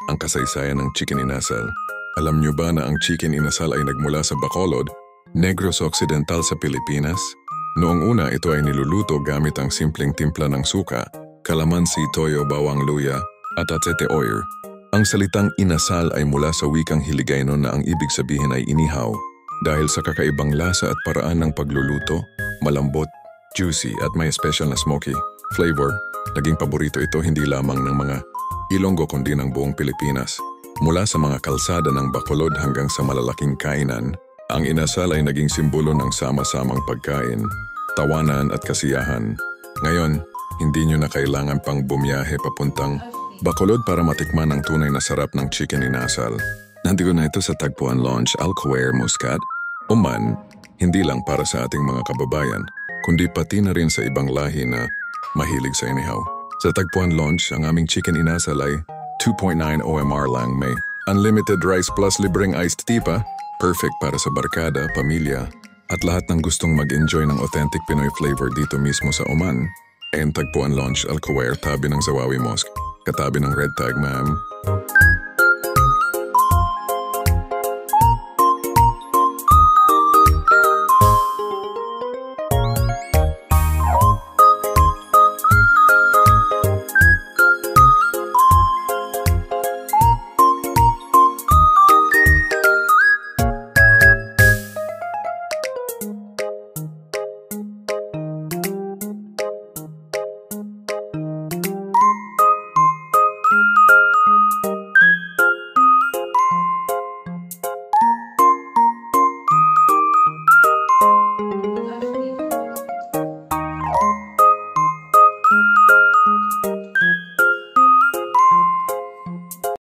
ang kasaysayan ng chicken inasal. Alam niyo ba na ang chicken inasal ay nagmula sa Bacolod, Negros Occidental sa Pilipinas? Noong una ito ay niluluto gamit ang simpleng timpla ng suka, kalamansi, toyo, bawang luya, at atete oil. Ang salitang inasal ay mula sa wikang Hiligaynon na ang ibig sabihin ay inihaw. Dahil sa kakaibang lasa at paraan ng pagluluto, malambot, juicy at may special na smoky flavor, naging paborito ito hindi lamang ng mga Ilonggo kundi ng buong Pilipinas. Mula sa mga kalsada ng Bacolod hanggang sa malalaking kainan, ang inasal ay naging simbolo ng sama-samang pagkain, tawanan at kasiyahan. Ngayon, hindi nyo na kailangan pang bumiyahe papuntang Bacolod para matikman ang tunay na sarap ng chicken inasal. Nandito na ito sa Tagpuan Lounge, Alcoair, Muscat, Oman, hindi lang para sa ating mga kababayan, kundi pati na rin sa ibang lahi na mahilig sa inihaw. Sa Tagpuan Lounge, ang aming chicken inasal ay 2.9 OMR lang, may unlimited rice plus libreng iced tea pa, perfect para sa barkada, pamilya, at lahat ng gustong mag-enjoy ng authentic Pinoy flavor dito mismo sa Oman. And Tagpuan Lounge, Alcoair, tabi ng Zawawi Mosque, katabi ng Red Tag, ma'am.